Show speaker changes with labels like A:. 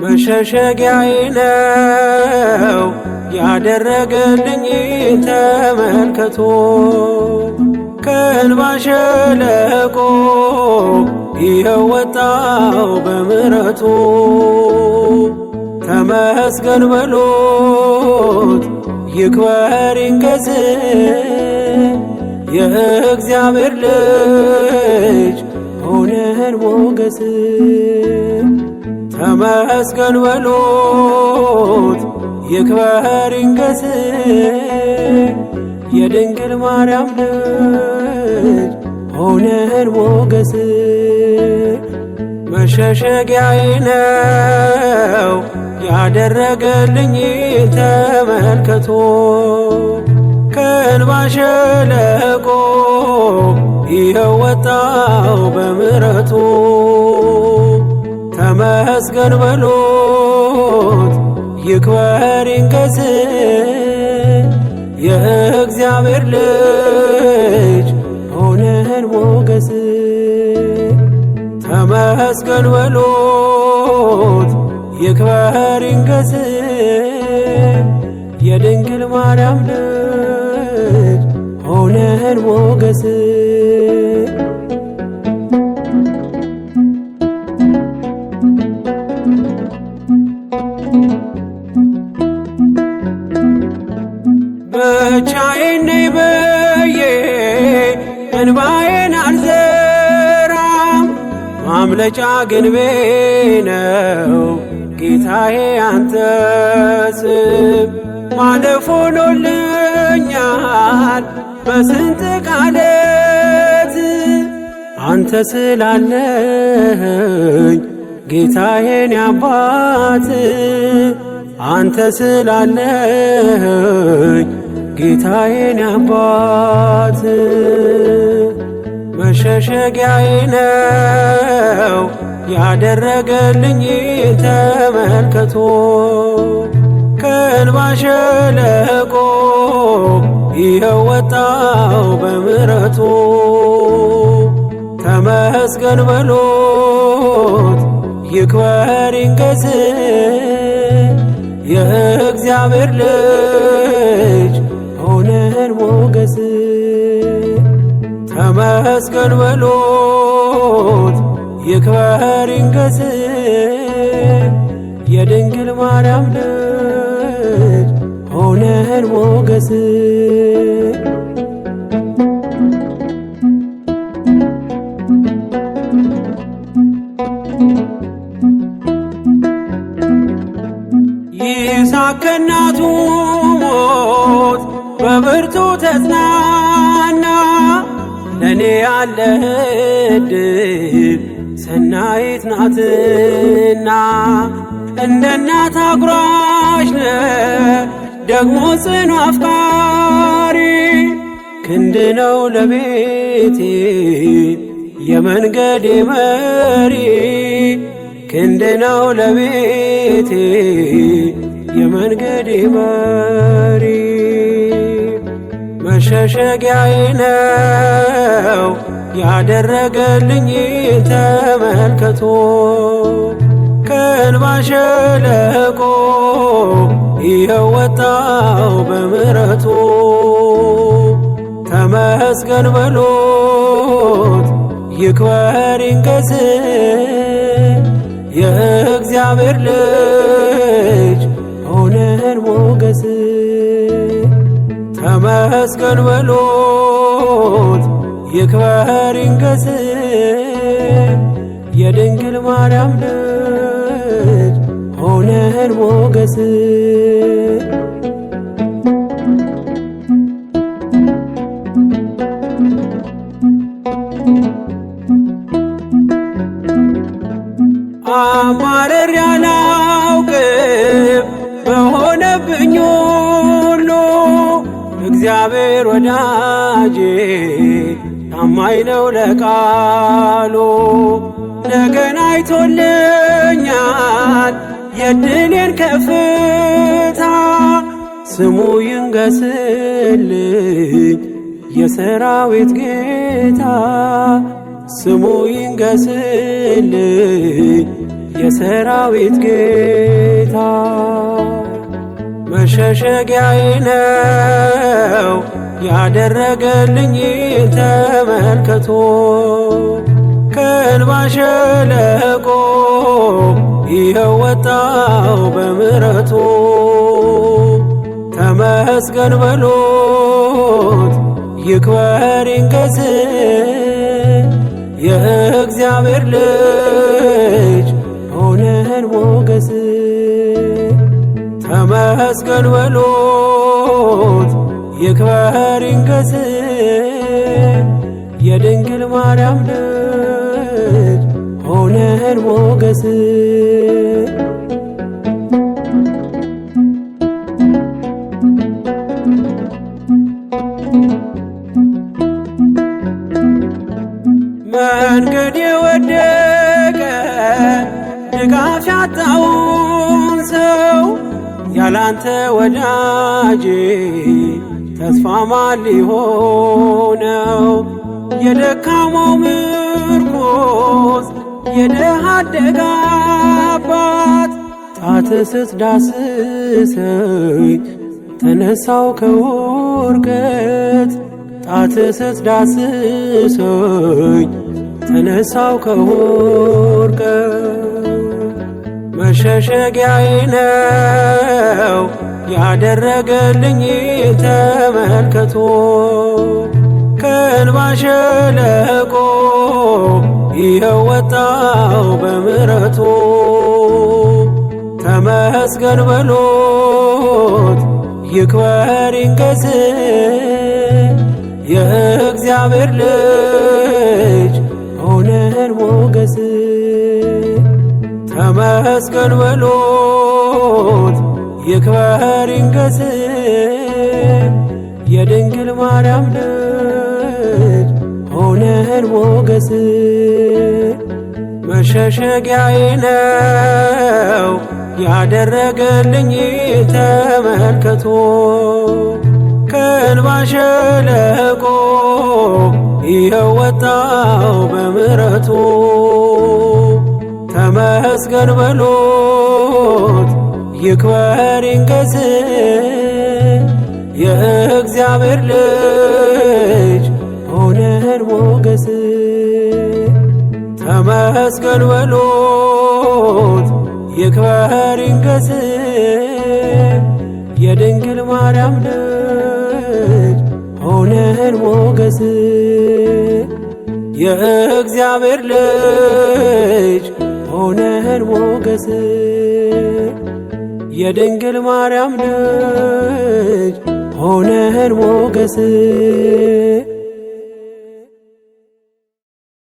A: መሸሸጊያዬ ነው ያደረገልኝ ተመልከቶ ከእንባ ሸለቆ ይኸው ወጣው በምሕረቱ ተመስገን በሉት ይክበር ይንገስ የእግዚአብሔር ልጅ ሆነን ሞገስ ተመስገን በሉት ይክበር ይንገስ የድንግል ማርያም ልጅ ሆነን ሞገስ መሸሸጊያዬ ነው ያደረገልኝ ተመልከቶ ከእንባ ሸለቆ ይኸው ወጣው በምሕረቱ ተመስገን በሉት ይክበር ይንገስ የእግዚአብሔር ልጅ ሆነን ሞገስ ተመስገን በሉት ይክበር ይንገስ የድንግል ማርያም ልጅ ሆነን ሞገስ ብቻዬን ነኝ ብዬ እንባዬን አልዘራም ማምለጫ ግንቤ ነው ጌታዬ አንተ ስም ማለፍ ሆኖልኛል በስንጥቅ ዓለት አንተ ስላለኸኝ ጌታዬን አባት አንተ ስላለኸኝ ጌታዬን አባት መሸሸጊያዬ ነው ያደረገልኝ ተመልከቶ ከእንባ ሸለቆ ይኸው ወጣው በምሕረቱ ተመስገን በሉት ይክበር ይንገስ የእግዚአብሔር ልጅ ሆነን ሞገስ ተመስገን በሉት ይክበር ይንገስ የድንግል ማርያም ልጅ ሆነን ሞገስ ይስሐቅ ከእናቱ ሞት በብርቱ ተጽናና ለኔ ያለህ ዕድል ሰናይት ናትና እንደ እናት አጉራሽ ነህ ደግሞ ጽኑ አፍቃሪ ክንድ ነው ለቤቴ የመንገዴ መሪ ክንድ ነው ለቤቴ የመንገዴ መሪ መሸሸጊያዬ ነው ያደረገልኝ ተመልከቶ ከእንባ ሸለቆ ይኸው ወጣው በምሕረቱ ተመስገን በሉት ይክበር ይንገስ የእግዚአብሔር ልጅ ሆነን ሞገስ ተመስገን በሉት ይክበር ይንገስ የድንግል ማርያም ልጅ ሆነን ሞገስ አማረር ያላውቅም በሆነብኝ ሁሉ እግዚአብሔር ወዳጄ ታማኝ ነው ለቃሉ ነገን አይቶልኛል የድኔን ከፍታ ስሙ ይንገስልኝ የሰራዊት ጌታ ስሙ ይንገስልኝ የሰራዊት ጌታ መሸሸጊያዬ ነው ያደረገልኝ ተመልከቶ ከእንባ ሸለቆ ይኸው ወጣው በምሕረቱ ተመስገን በሉት ይክበር ይንገስ የእግዚአብሔር ልጅ ሆነን ሞገስ ተመስገን በሉት ይክበር ይንገስ የድንግል ማርያም ልጅ ሆነን ሞገስ መንገድ የወደቀ ድጋፍ ያጣውን ሰው ያላንተ ወዳጄ ተስፋ ማን ሊሆነው የደካማው ምርኮስ የድሃ አደግ አባት ጣትህ ስትዳስሰኝ ተነሳው ከውድቀት ጣትህ ስትዳስሰኝ ተነሳው ከውድቀት መሸሸጊያዬ ነው ያደረገልኝ ተመልከቶ ከእንባ ሸለቆ ይኸው ወጣው በምሕረቱ ተመስገን በሉት ይክበር ይንገስ የእግዚአብሔር ልጅ ሆነን ሞገስ ተመስገን በሉት ይክበር ይንገስ የድንግል ማርያም ልጅ ሆነን ሞገስ መሸሸጊያዬ ነው ያደረገልኝ ተመልከቶ ከእንባ ሸለቆ ይኸው ወጣው በምሕረቱ ተመስገን በሉት ይክበር ይንገስ የእግዚአብሔር ልጅ ሆነን ሞገስ ተመስገን በሉት ይክበር ይንገስ የድንግል ማርያም ልጅ ሆነን ሞገስ የእግዚአብሔር ልጅ ሆነን ሞገስ የድንግል ማርያም ልጅ ሆነን ሞገስ